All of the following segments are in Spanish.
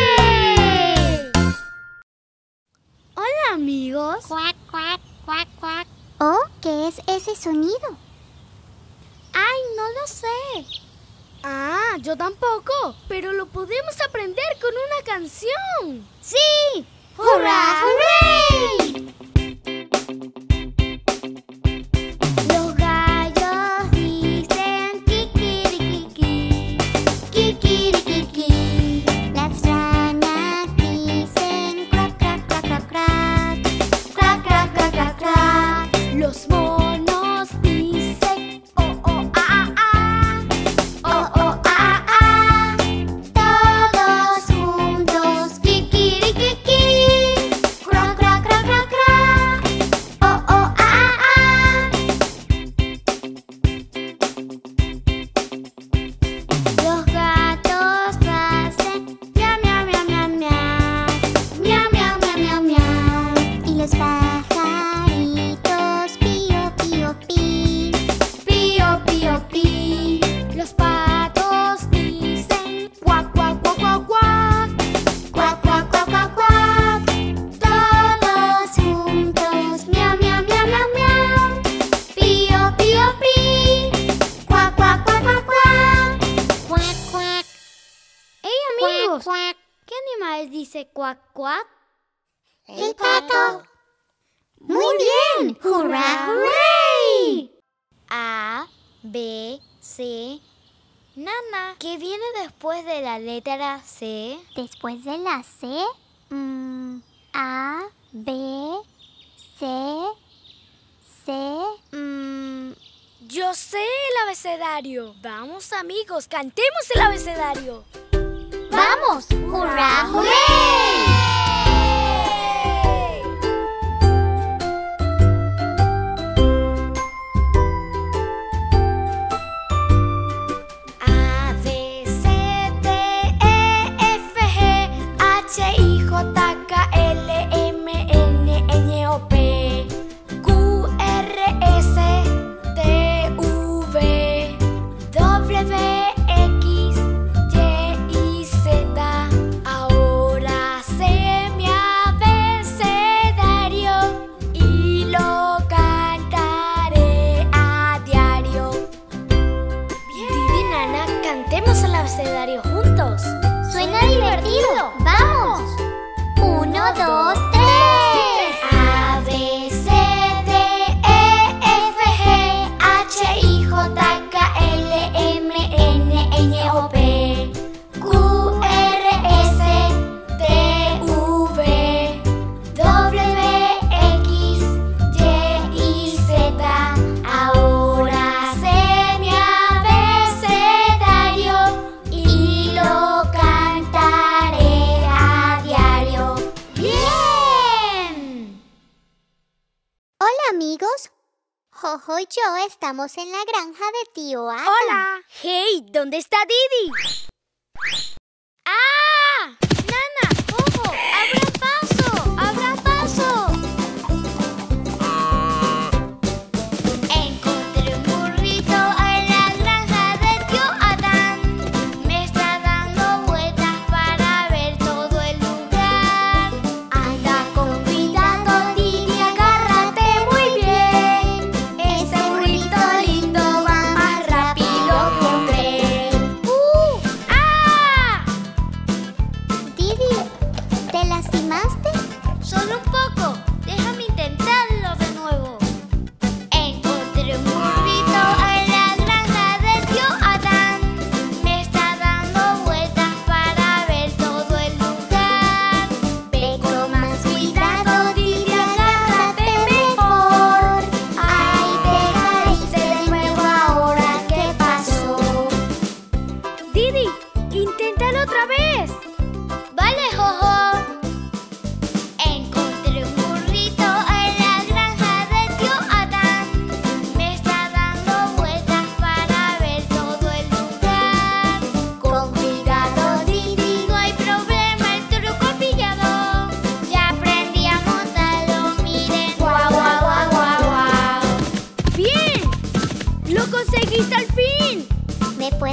¡Yay! Hola, amigos. Cuac, cuac, cuac, cuac. Oh, ¿qué es ese sonido? Ay, no lo sé. Ah, yo tampoco, pero lo podemos aprender con una canción. ¡Sí! ¡Hurra, hurray! Los gallos dicen kikirikiki, kikirikiki. Las ranas dicen crack, crack, crack, crack, crack. Crack, crack, crack, crack, crack. Los monos dicen oh, oh, ah, ah, ah. Oh, oh, ah, ah, ah. Todos juntos, kikirikiki. Crack, crack, crack, crack, crack. Oh, oh, ah, ah. Los gatos hacen miau, miau, miau, miau, miau. Miau, miau, miau, miau, miau. Y los pajaritos, pío, pío, pí. Pío, pío, pí. Los patos dicen cuac, cuac, cuac, cuac, cuac. Cuac, cuac, cuac, cuac, cuac. Todos juntos, miau, miau, miau, miau, miau. Pío, pío, pí. Cuac, cuac, cuac, cuac, cuac. Cuac, cuac. ¡Hey, amigos! Cuac, ¿Qué animal dice cuac, cuac? el pato. Muy bien. ¡Hurra, hurray! A, B, C. Nana, ¿qué viene después de la letra C? Después de la C, A, B, C, C. Yo sé el abecedario. Vamos, amigos, cantemos el abecedario. ¡Vamos! ¡Hurra, hurray! A, B, C, D, E, F, G, H, I, J, K, L, M, N, N, O, P, Q, R, S, T, V, W, X, Y y Z. Ahora sé mi abecedario y lo cantaré a diario. Didi, Nana, cantemos el abecedario juntos. ¡Suena divertido! ¡Vamos! 1, 2, 3. A, B, C, D, E, F, G, H, I, J, K, L, M, N, N, O, P, Q, R, S, T, V, W, X, Y y Z. Ahora sé mi abecedario y lo cantaré a diario. ¡Bien! Hola, amigos. Jojo y yo estamos en la granja de tío Adam. ¡Hola! ¡Hey! ¿Dónde está Didi? ¡Ah! ¡Nana! ¡Ojo! ¡Abra paso! ¡Abra paso! Encontré un burrito en la granja de tío Adán. Me está dando vueltas para ver todo el lugar. Anda con cuidado, Didi, agárrate muy bien. Ese burrito lindo va más rápido que un tren. ¡Ah!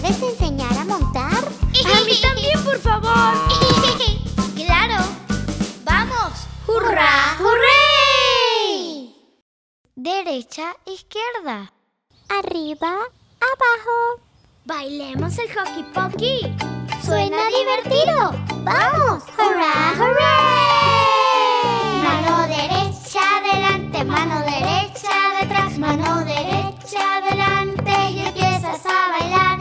puedes enseñar a montar? A mí también, por favor. ¡Claro! ¡Vamos! ¡Hurra, hurray! Derecha, izquierda. Arriba, abajo. Bailemos el hockey pokey. ¡Suena divertido! ¡Vamos! ¡Hurra, hurray! Mano derecha adelante, mano derecha detrás, mano derecha adelante y empiezas a bailar.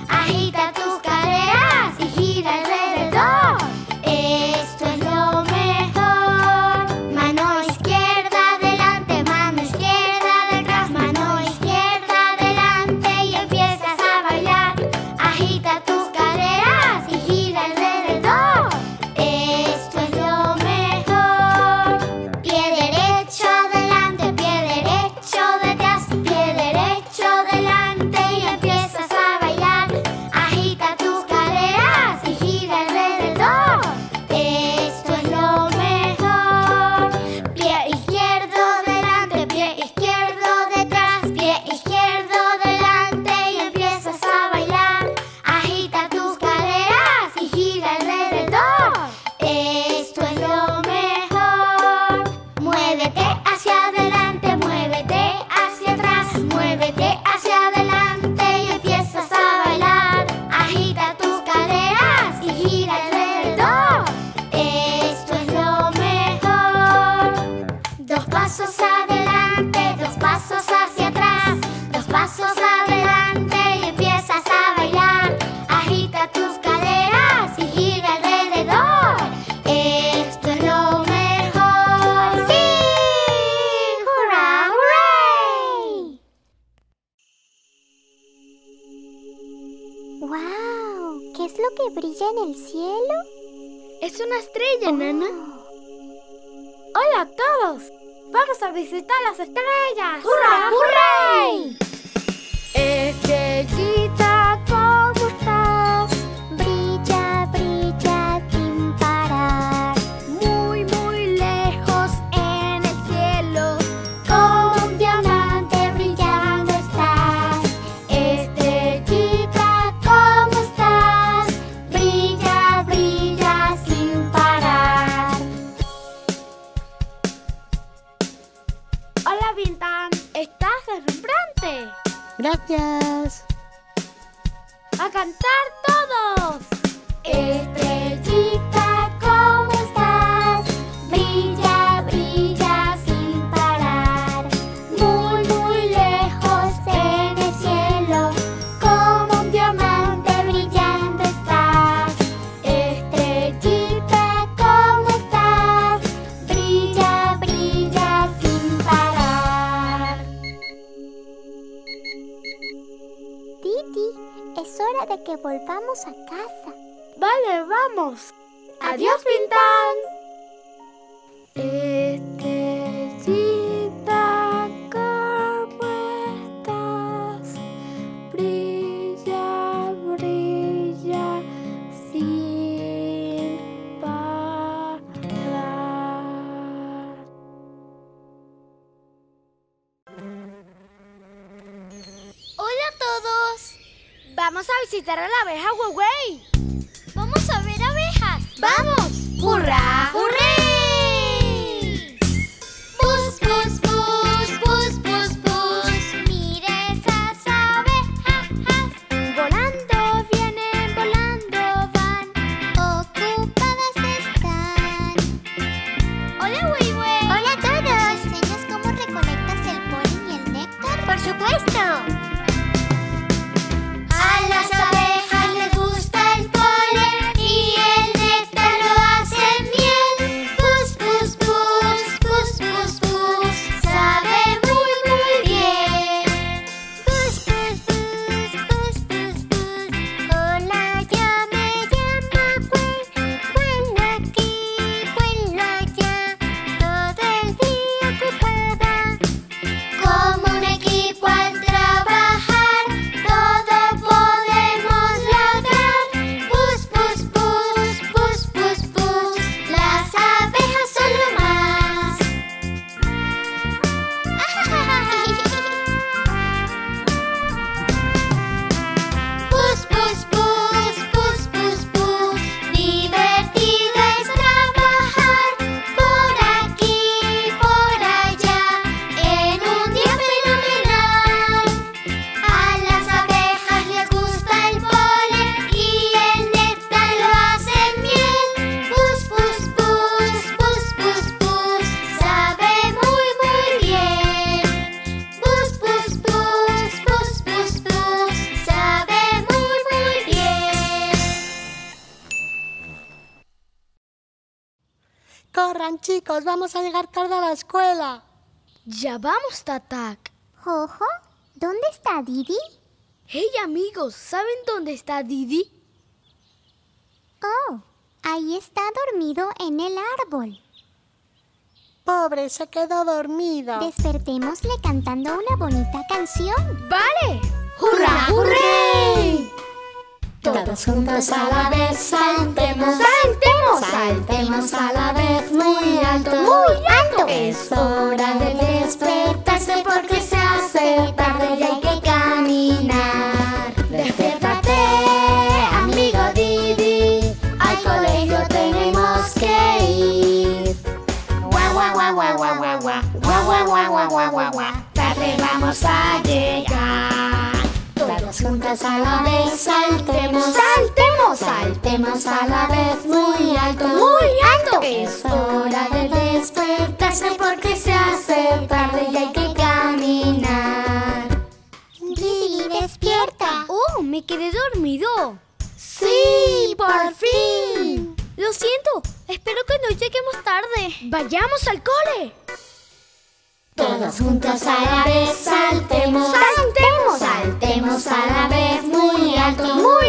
Agita tus caderas y gira alrededor. Esto es lo mejor. Mano izquierda adelante, mano izquierda detrás, mano izquierda adelante y empiezas a bailar. Agita tus caderas y gira alrededor. Esto es lo mejor. Pie derecho adelante, pie derecho detrás, pie derecho adelante y empiezas a bailar. Agita tus caderas y gira alrededor. Esto es lo mejor. Pie izquierdo delante, pie izquierdo detrás, pie izquierdo delante y empiezas a bailar. Agita tus caderas y gira alrededor. Esto es lo mejor. Muévete hacia adelante, muévete hacia atrás, muévete hacia adelante y empiezas a bailar. Agita tus caderas y gira alrededor. Esto es lo mejor. Dos pasos adelante, dos pasos hacia atrás, dos pasos adelante y empiezas a bailar. Agita tus caderas y gira alrededor. Esto es lo mejor. ¡Sí! ¡Hurra, hurray! ¡Wow! ¿Qué es lo que brilla en el cielo? Es una estrella, Nana. ¡Hola a todos! ¡Vamos a visitar las estrellas! ¡Hurra, hurray! Estrellita, ¿cómo estás? Brilla, brilla sin parar. Muy, muy lejos en el cielo. Como un diamante brillando estás. Estrellita, ¿cómo estás? Brilla, brilla sin parar. Hola, Bintan. Estás deslumbrante. Gracias. ¡A cantar todos! Estrellita, ¿cómo estás? Brilla, brilla sin parar. Muy, muy lejos en el cielo. Como un diamante brillando estás. Estrellita, ¿cómo estás? Brilla, brilla sin parar. Titi, es hora de que volvamos a casa. Vale, vamos. ¡Adiós, Bintan! Estrellita, ¿cómo estás? Brilla, brilla sin parar. ¡Hola a todos! Vamos a visitar a la abeja Huawei. ¡Vamos a ver abejas! ¡Vamos! ¡Hurra, hurray! Pus, pus, pus, pus, pus, pus. ¡Mira esas abejas! Volando vienen, volando van. Ocupadas están. ¡Hola, Weiwei! Hola a todos. ¿Me enseñas cómo recolectas el polen y el néctar? ¡Por supuesto! A las abejas les gusta el polen y el néctar lo hace miel. Corran, chicos, vamos a llegar tarde a la escuela. Ya vamos, Tatak. Jojo, ¿dónde está Didi? Hey, amigos, ¿saben dónde está Didi? Oh, ahí está dormido en el árbol. Pobre, se quedó dormido. Despertémosle cantando una bonita canción. ¡Vale! ¡Hurra, hurray! Todos juntos a la vez saltemos. ¡Saltemos! Saltemos a la vez muy alto. ¡Muy alto! Es hora de despertarse porque se hace tarde y hay que caminar. Despiértate, amigo Didi, al colegio tenemos que ir. Guau, guau, guau, guau, guau, guau, guau, guau, guau, guau, guau, guau, guau. Tarde vamos a llegar. Todos juntos a la vez saltemos. ¡Saltemos! Saltemos a la vez muy alto. ¡Muy alto! Es hora de despertarse porque se hace tarde y hay que caminar. Didi, despierta. ¡Oh, me quedé dormido! ¡Sí, por fin! Lo siento, espero que no lleguemos tarde. ¡Vayamos al cole! Todos juntos a la vez saltemos. ¡Saltemos! Saltemos a la vez muy alto. ¡Muy